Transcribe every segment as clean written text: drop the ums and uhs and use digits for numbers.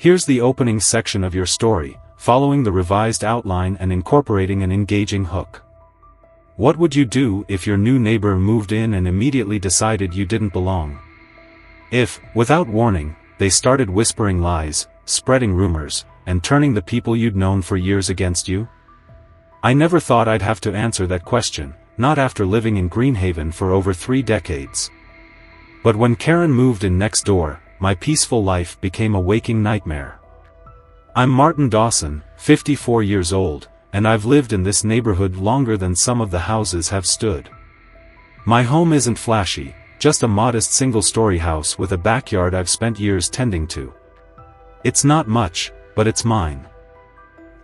Here's the opening section of your story, following the revised outline and incorporating an engaging hook. What would you do if your new neighbor moved in and immediately decided you didn't belong? If, without warning, they started whispering lies, spreading rumors, and turning the people you'd known for years against you? I never thought I'd have to answer that question, not after living in Greenhaven for over 3 decades. But when Karen moved in next door, my peaceful life became a waking nightmare. I'm Martin Dawson, 54 years old, and I've lived in this neighborhood longer than some of the houses have stood. My home isn't flashy, just a modest single-story house with a backyard I've spent years tending to. It's not much, but it's mine.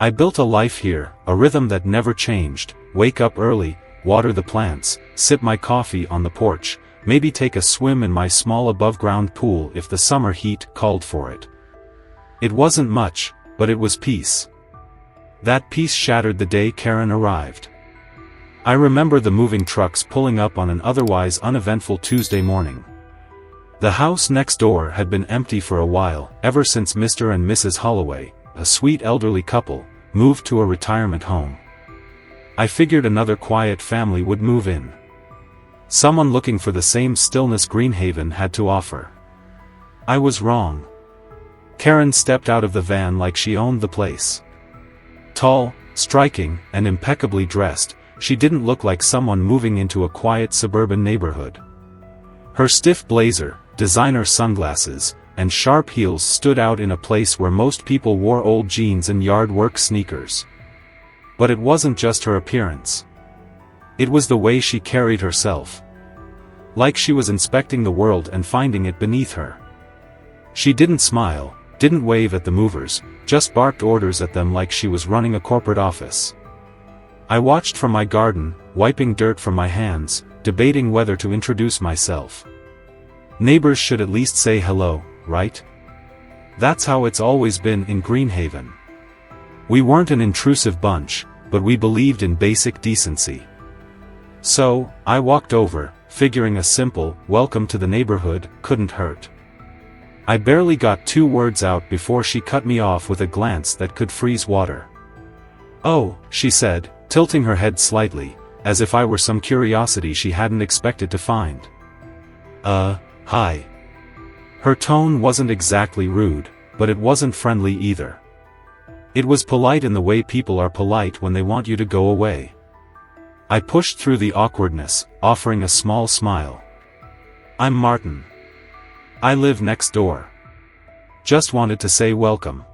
I built a life here, a rhythm that never changed: wake up early, water the plants, sip my coffee on the porch, maybe take a swim in my small above-ground pool if the summer heat called for it. It wasn't much, but it was peace. That peace shattered the day Karen arrived. I remember the moving trucks pulling up on an otherwise uneventful Tuesday morning. The house next door had been empty for a while, ever since Mr. and Mrs. Holloway, a sweet elderly couple, moved to a retirement home. I figured another quiet family would move in. Someone looking for the same stillness Greenhaven had to offer. I was wrong. Karen stepped out of the van like she owned the place. Tall, striking, and impeccably dressed, she didn't look like someone moving into a quiet suburban neighborhood. Her stiff blazer, designer sunglasses, and sharp heels stood out in a place where most people wore old jeans and yard work sneakers. But it wasn't just her appearance. It was the way she carried herself. Like she was inspecting the world and finding it beneath her. She didn't smile, didn't wave at the movers, just barked orders at them like she was running a corporate office. I watched from my garden, wiping dirt from my hands, debating whether to introduce myself. Neighbors should at least say hello, right? That's how it's always been in Greenhaven. We weren't an intrusive bunch, but we believed in basic decency. So, I walked over, figuring a simple, welcome to the neighborhood, couldn't hurt. I barely got 2 words out before she cut me off with a glance that could freeze water. "Oh," she said, tilting her head slightly, as if I were some curiosity she hadn't expected to find. Hi." Her tone wasn't exactly rude, but it wasn't friendly either. It was polite in the way people are polite when they want you to go away. I pushed through the awkwardness, offering a small smile. "I'm Martin. I live next door. Just wanted to say welcome."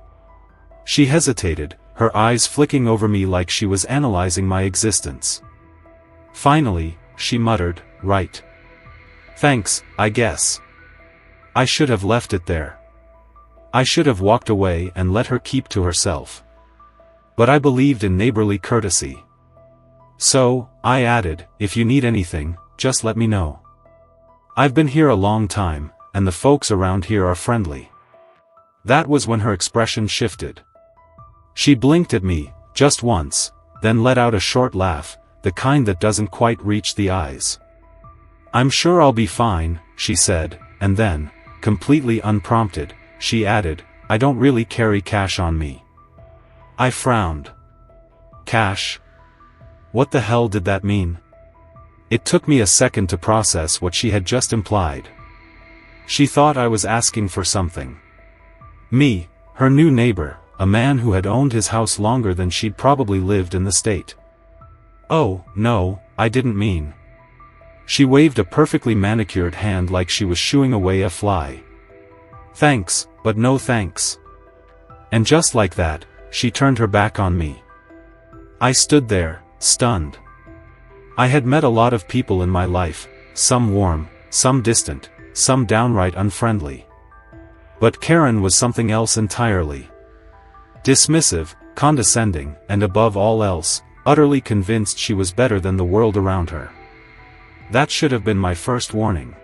She hesitated, her eyes flicking over me like she was analyzing my existence. Finally, she muttered, "Right. Thanks, I guess." I should have left it there. I should have walked away and let her keep to herself. But I believed in neighborly courtesy. So, I added, "If you need anything, just let me know. I've been here a long time, and the folks around here are friendly." That was when her expression shifted. She blinked at me, just once, then let out a short laugh, the kind that doesn't quite reach the eyes. "I'm sure I'll be fine," she said, and then, completely unprompted, she added, "I don't really carry cash on me." I frowned. Cash? What the hell did that mean? It took me a second to process what she had just implied. She thought I was asking for something. Me, her new neighbor, a man who had owned his house longer than she'd probably lived in the state. "Oh, no, I didn't mean." She waved a perfectly manicured hand like she was shooing away a fly. "Thanks, but no thanks." And just like that, she turned her back on me. I stood there, stunned. I had met a lot of people in my life, some warm, some distant, some downright unfriendly. But Karen was something else entirely. Dismissive, condescending, and above all else, utterly convinced she was better than the world around her. That should have been my first warning.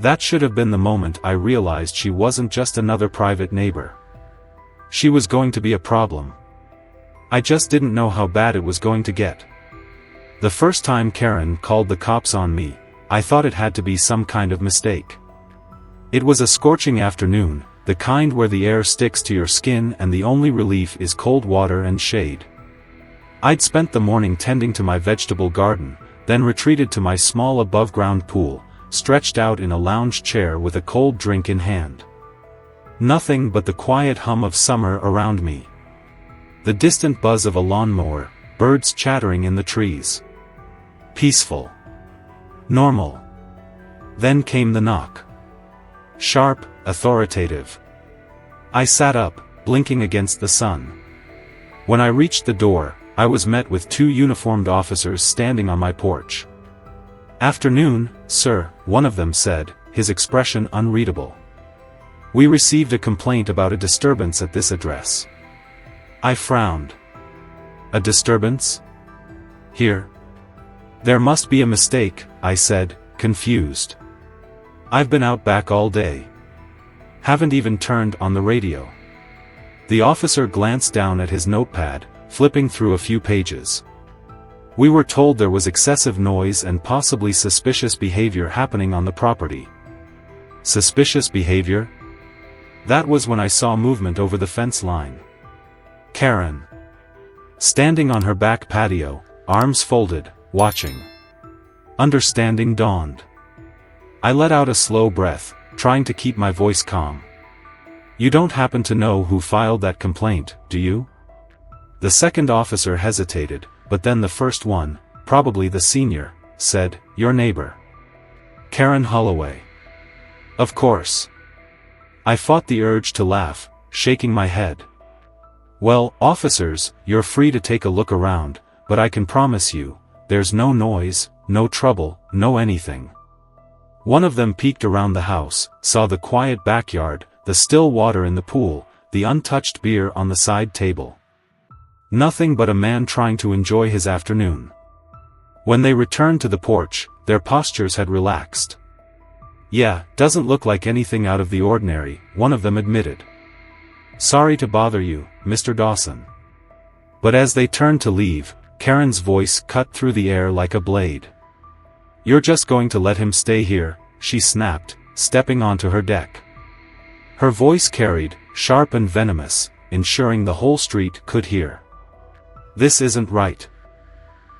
That should have been the moment I realized she wasn't just another private neighbor. She was going to be a problem. I just didn't know how bad it was going to get. The first time Karen called the cops on me, I thought it had to be some kind of mistake. It was a scorching afternoon, the kind where the air sticks to your skin and the only relief is cold water and shade. I'd spent the morning tending to my vegetable garden, then retreated to my small above-ground pool, stretched out in a lounge chair with a cold drink in hand. Nothing but the quiet hum of summer around me. The distant buzz of a lawnmower, birds chattering in the trees. Peaceful. Normal. Then came the knock. Sharp, authoritative. I sat up, blinking against the sun. When I reached the door, I was met with two uniformed officers standing on my porch. "Afternoon, sir," one of them said, his expression unreadable. "We received a complaint about a disturbance at this address." I frowned. "A disturbance? Here?" "There must be a mistake," I said, confused. "I've been out back all day. Haven't even turned on the radio." The officer glanced down at his notepad, flipping through a few pages. "We were told there was excessive noise and possibly suspicious behavior happening on the property." Suspicious behavior? That was when I saw movement over the fence line. Karen. Standing on her back patio, arms folded, watching. Understanding dawned. I let out a slow breath, trying to keep my voice calm. "You don't happen to know who filed that complaint, do you?" The second officer hesitated, but then the first one, probably the senior, said, "Your neighbor. Karen Holloway." "Of course." I fought the urge to laugh, shaking my head. "Well, officers, you're free to take a look around, but I can promise you, there's no noise, no trouble, no anything." One of them peeked around the house, saw the quiet backyard, the still water in the pool, the untouched beer on the side table. Nothing but a man trying to enjoy his afternoon. When they returned to the porch, their postures had relaxed. "Yeah, doesn't look like anything out of the ordinary," one of them admitted. "Sorry to bother you, Mr. Dawson." But as they turned to leave, Karen's voice cut through the air like a blade. "You're just going to let him stay here," she snapped, stepping onto her deck. Her voice carried, sharp and venomous, ensuring the whole street could hear. "This isn't right.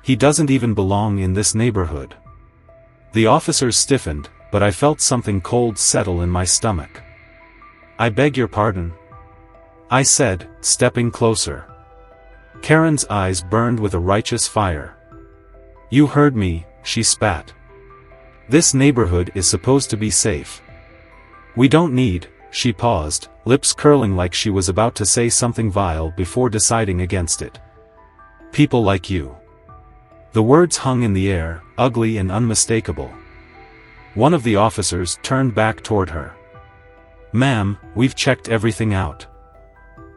He doesn't even belong in this neighborhood." The officers stiffened, but I felt something cold settle in my stomach. "I beg your pardon," I said, stepping closer. Karen's eyes burned with a righteous fire. "You heard me," she spat. "This neighborhood is supposed to be safe. We don't need," she paused, lips curling like she was about to say something vile before deciding against it. "People like you." The words hung in the air, ugly and unmistakable. One of the officers turned back toward her. "Ma'am, we've checked everything out.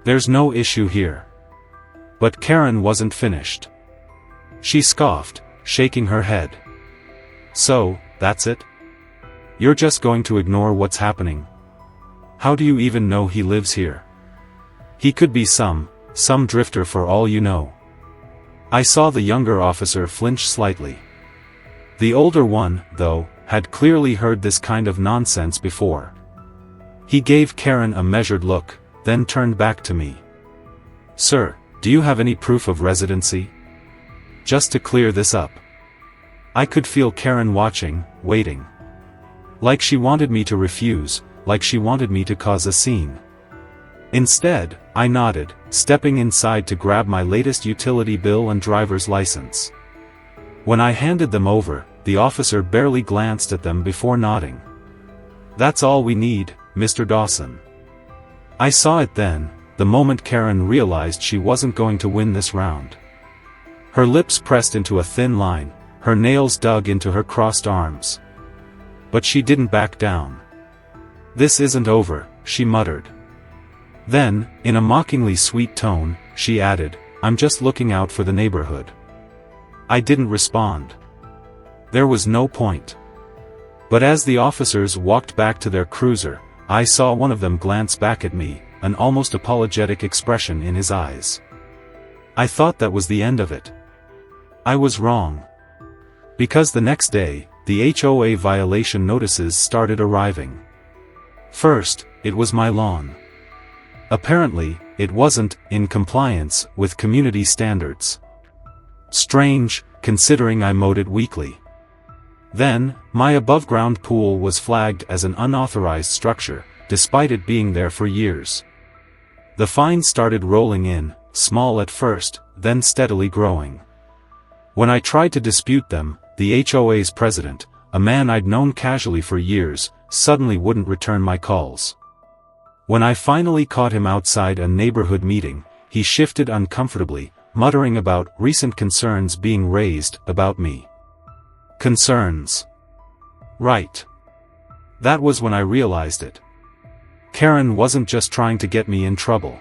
There's no issue here." But Karen wasn't finished. She scoffed, shaking her head. "So, that's it? You're just going to ignore what's happening? How do you even know he lives here? He could be some drifter for all you know." I saw the younger officer flinch slightly. The older one, though, had clearly heard this kind of nonsense before. He gave Karen a measured look, then turned back to me. "Sir, do you have any proof of residency? Just to clear this up." I could feel Karen watching, waiting. Like she wanted me to refuse, like she wanted me to cause a scene. Instead, I nodded, stepping inside to grab my latest utility bill and driver's license. When I handed them over, the officer barely glanced at them before nodding. "That's all we need, Mr. Dawson." I saw it then, the moment Karen realized she wasn't going to win this round. Her lips pressed into a thin line, her nails dug into her crossed arms. But she didn't back down. "This isn't over," she muttered. Then, in a mockingly sweet tone, she added, "I'm just looking out for the neighborhood." I didn't respond. There was no point. But as the officers walked back to their cruiser, I saw one of them glance back at me, an almost apologetic expression in his eyes. I thought that was the end of it. I was wrong. Because the next day, the HOA violation notices started arriving. First, it was my lawn. Apparently, it wasn't in compliance with community standards. Strange, considering I mowed it weekly. Then, my above-ground pool was flagged as an unauthorized structure, despite it being there for years. The fines started rolling in, small at first, then steadily growing. When I tried to dispute them, the HOA's president, a man I'd known casually for years, suddenly wouldn't return my calls. When I finally caught him outside a neighborhood meeting, he shifted uncomfortably, muttering about recent concerns being raised about me. Concerns. Right. That was when I realized it. Karen wasn't just trying to get me in trouble.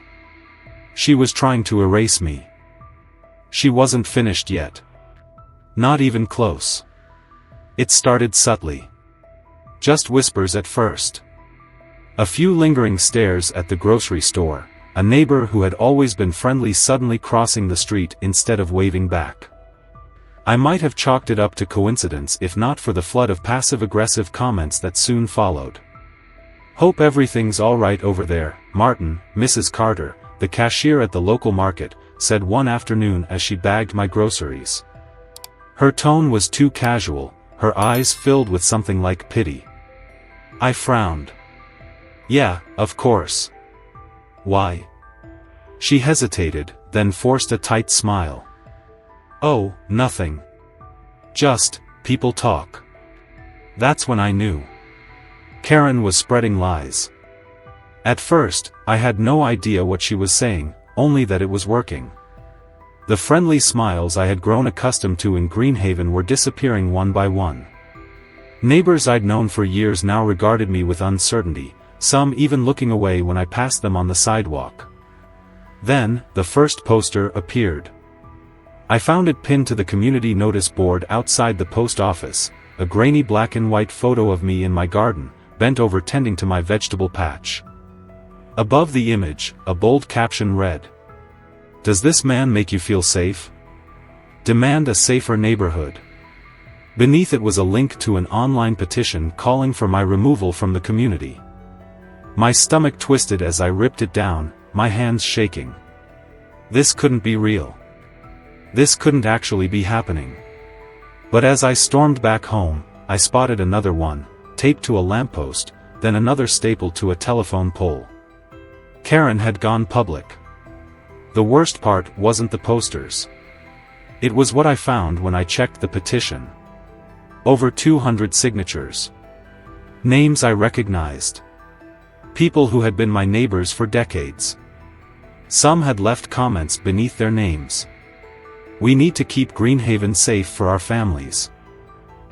She was trying to erase me. She wasn't finished yet. Not even close. It started subtly. Just whispers at first. A few lingering stares at the grocery store, a neighbor who had always been friendly suddenly crossing the street instead of waving back. I might have chalked it up to coincidence if not for the flood of passive-aggressive comments that soon followed. "Hope everything's all right over there, Martin," Mrs. Carter, the cashier at the local market, said one afternoon as she bagged my groceries. Her tone was too casual, her eyes filled with something like pity. I frowned. "Yeah, of course. Why?" She hesitated, then forced a tight smile. "Oh, nothing. Just, people talk." That's when I knew. Karen was spreading lies. At first, I had no idea what she was saying, only that it was working. The friendly smiles I had grown accustomed to in Greenhaven were disappearing one by one. Neighbors I'd known for years now regarded me with uncertainty, some even looking away when I passed them on the sidewalk. Then, the first poster appeared. I found it pinned to the community notice board outside the post office, a grainy black and white photo of me in my garden, bent over tending to my vegetable patch. Above the image, a bold caption read, "Does this man make you feel safe? Demand a safer neighborhood." Beneath it was a link to an online petition calling for my removal from the community. My stomach twisted as I ripped it down, my hands shaking. This couldn't be real. This couldn't actually be happening. But as I stormed back home, I spotted another one, taped to a lamppost, then another stapled to a telephone pole. Karen had gone public. The worst part wasn't the posters. It was what I found when I checked the petition. Over 200 signatures. Names I recognized. People who had been my neighbors for decades. Some had left comments beneath their names. "We need to keep Greenhaven safe for our families.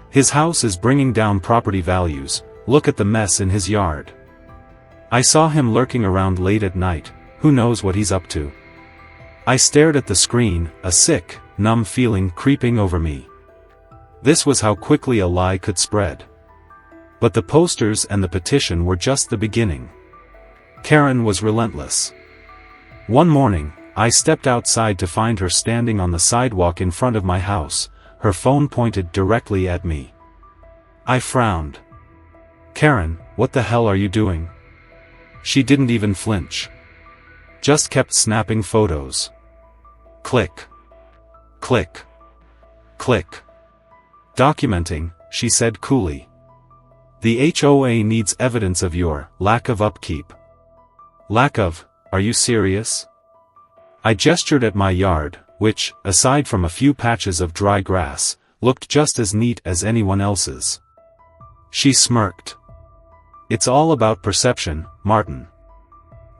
His house is bringing down property values, look at the mess in his yard. I saw him lurking around late at night, who knows what he's up to." I stared at the screen, a sick, numb feeling creeping over me. This was how quickly a lie could spread. But the posters and the petition were just the beginning. Karen was relentless. One morning, I stepped outside to find her standing on the sidewalk in front of my house, her phone pointed directly at me. I frowned. "Karen, what the hell are you doing?" She didn't even flinch. Just kept snapping photos. Click. Click. Click. "Documenting," she said coolly. "The HOA needs evidence of your lack of upkeep." Lack of? Are you serious? I gestured at my yard, which, aside from a few patches of dry grass, looked just as neat as anyone else's. She smirked. "It's all about perception, Martin."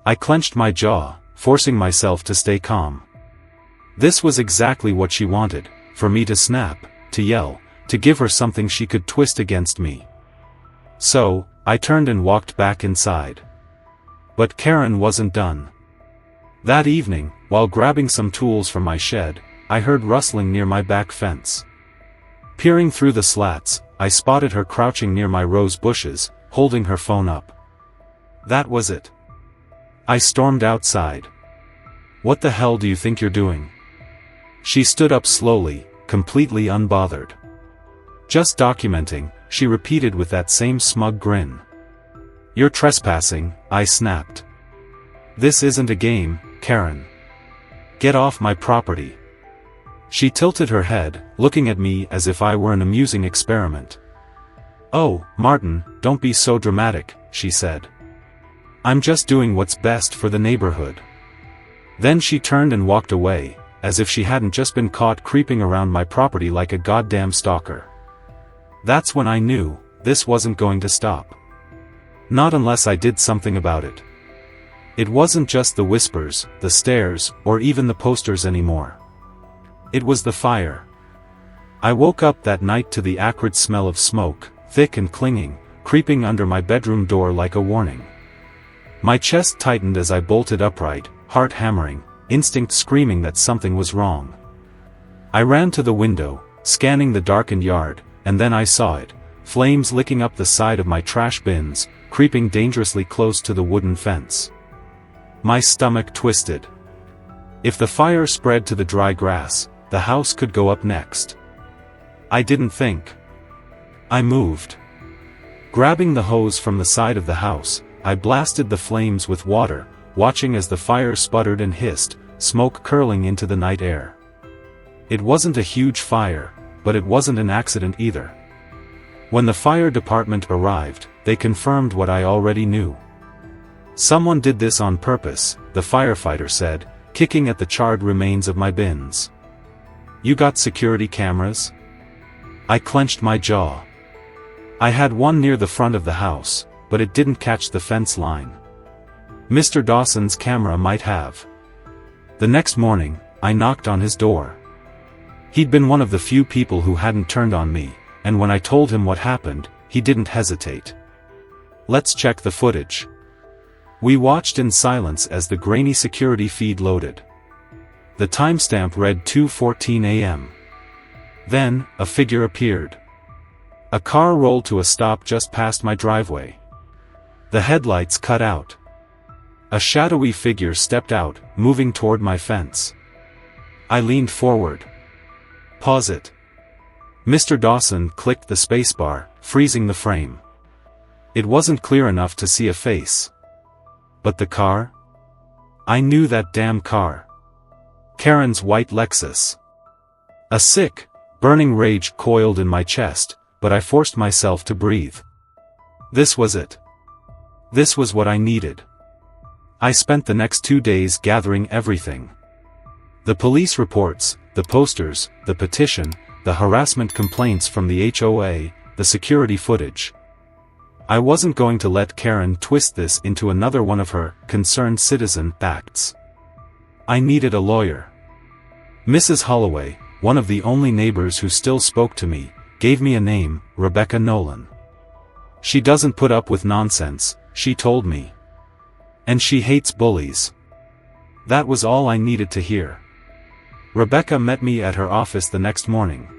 I clenched my jaw, forcing myself to stay calm. This was exactly what she wanted, for me to snap, to yell, to give her something she could twist against me. So, I turned and walked back inside. But Karen wasn't done. That evening, while grabbing some tools from my shed, I heard rustling near my back fence. Peering through the slats, I spotted her crouching near my rose bushes, holding her phone up. That was it. I stormed outside. "What the hell do you think you're doing?" She stood up slowly, completely unbothered. "Just documenting," she repeated with that same smug grin. "You're trespassing," I snapped. "This isn't a game, Karen. Get off my property." She tilted her head, looking at me as if I were an amusing experiment. "Oh, Martin, don't be so dramatic," she said. "I'm just doing what's best for the neighborhood." Then she turned and walked away, as if she hadn't just been caught creeping around my property like a goddamn stalker. That's when I knew, this wasn't going to stop. Not unless I did something about it. It wasn't just the whispers, the stares, or even the posters anymore. It was the fire. I woke up that night to the acrid smell of smoke, thick and clinging, creeping under my bedroom door like a warning. My chest tightened as I bolted upright, heart hammering, instinct screaming that something was wrong. I ran to the window, scanning the darkened yard, and then I saw it, flames licking up the side of my trash bins, creeping dangerously close to the wooden fence. My stomach twisted. If the fire spread to the dry grass, the house could go up next. I didn't think. I moved. Grabbing the hose from the side of the house, I blasted the flames with water, watching as the fire sputtered and hissed, smoke curling into the night air. It wasn't a huge fire, but it wasn't an accident either. When the fire department arrived, they confirmed what I already knew. "Someone did this on purpose," the firefighter said, kicking at the charred remains of my bins. "You got security cameras?" I clenched my jaw. I had one near the front of the house, but it didn't catch the fence line. Mr. Dawson's camera might have. The next morning, I knocked on his door. He'd been one of the few people who hadn't turned on me, and when I told him what happened, he didn't hesitate. "Let's check the footage." We watched in silence as the grainy security feed loaded. The timestamp read 2:14 a.m. Then, a figure appeared. A car rolled to a stop just past my driveway. The headlights cut out. A shadowy figure stepped out, moving toward my fence. I leaned forward. "Pause it." Mr. Dawson clicked the spacebar, freezing the frame. It wasn't clear enough to see a face. But the car? I knew that damn car. Karen's white Lexus. A sick, burning rage coiled in my chest, but I forced myself to breathe. This was it. This was what I needed. I spent the next 2 days gathering everything. The police reports, the posters, the petition, the harassment complaints from the HOA, the security footage. I wasn't going to let Karen twist this into another one of her concerned citizen acts. I needed a lawyer. Mrs. Holloway, one of the only neighbors who still spoke to me, gave me a name, Rebecca Nolan. "She doesn't put up with nonsense," she told me. "And she hates bullies." That was all I needed to hear. Rebecca met me at her office the next morning.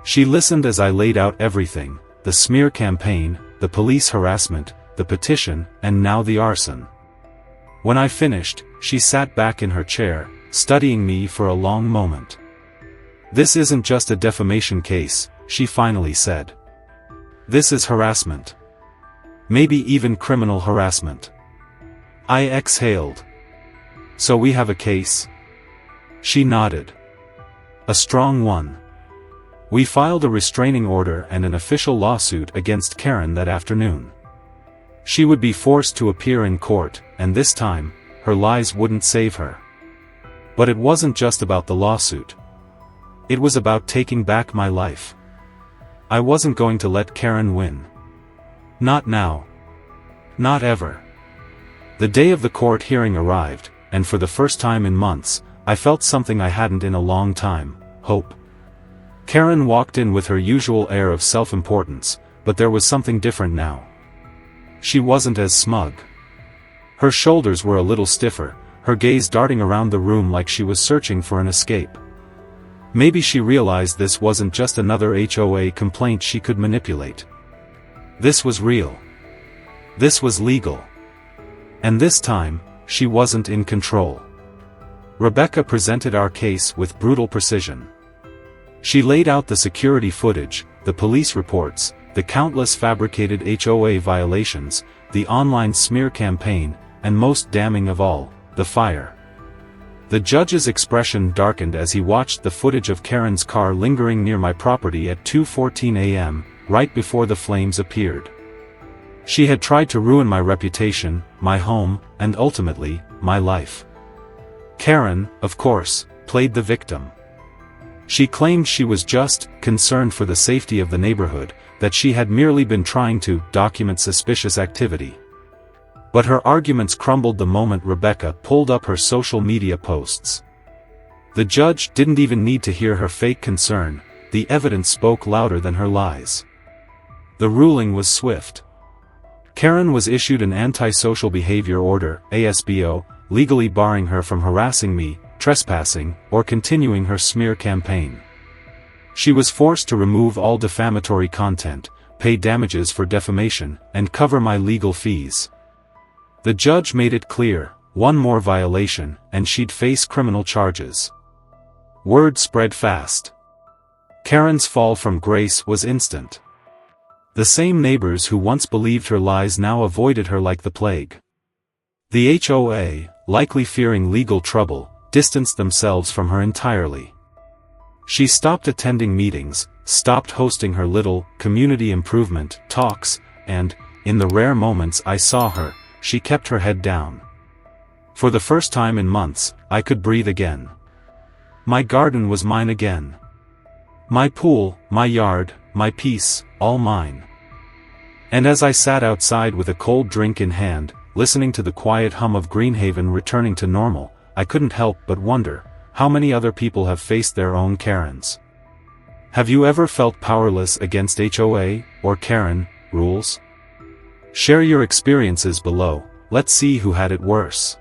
She listened as I laid out everything, the smear campaign, the police harassment, the petition, and now the arson. When I finished, she sat back in her chair, studying me for a long moment. "This isn't just a defamation case," she finally said. "This is harassment. Maybe even criminal harassment." I exhaled. "So we have a case?" She nodded. "A strong one. We filed a restraining order and an official lawsuit against Karen that afternoon. She would be forced to appear in court, and this time, her lies wouldn't save her. But it wasn't just about the lawsuit. It was about taking back my life. I wasn't going to let Karen win. Not now. Not ever. The day of the court hearing arrived, and for the first time in months, I felt something I hadn't in a long time: hope. Karen walked in with her usual air of self-importance, but there was something different now. She wasn't as smug. Her shoulders were a little stiffer, her gaze darting around the room like she was searching for an escape. Maybe she realized this wasn't just another HOA complaint she could manipulate. This was real. This was legal. And this time, she wasn't in control. Rebecca presented our case with brutal precision. She laid out the security footage, the police reports, the countless fabricated HOA violations, the online smear campaign, and most damning of all, the fire. The judge's expression darkened as he watched the footage of Karen's car lingering near my property at 2:14 a.m., right before the flames appeared. She had tried to ruin my reputation, my home, and ultimately, my life. Karen, of course, played the victim. She claimed she was just concerned for the safety of the neighborhood, that she had merely been trying to document suspicious activity. But her arguments crumbled the moment Rebecca pulled up her social media posts. The judge didn't even need to hear her fake concern, the evidence spoke louder than her lies. The ruling was swift. Karen was issued an antisocial behavior order, ASBO, legally barring her from harassing me, trespassing, or continuing her smear campaign. She was forced to remove all defamatory content, pay damages for defamation, and cover my legal fees. The judge made it clear, one more violation, and she'd face criminal charges. Word spread fast. Karen's fall from grace was instant. The same neighbors who once believed her lies now avoided her like the plague. The HOA, likely fearing legal trouble, distanced themselves from her entirely. She stopped attending meetings, stopped hosting her little community improvement talks, and, in the rare moments I saw her, she kept her head down. For the first time in months, I could breathe again. My garden was mine again. My pool, my yard, my peace, all mine. And as I sat outside with a cold drink in hand, listening to the quiet hum of Greenhaven returning to normal, I couldn't help but wonder, how many other people have faced their own Karens? Have you ever felt powerless against HOA, or Karen, rules? Share your experiences below, let's see who had it worse.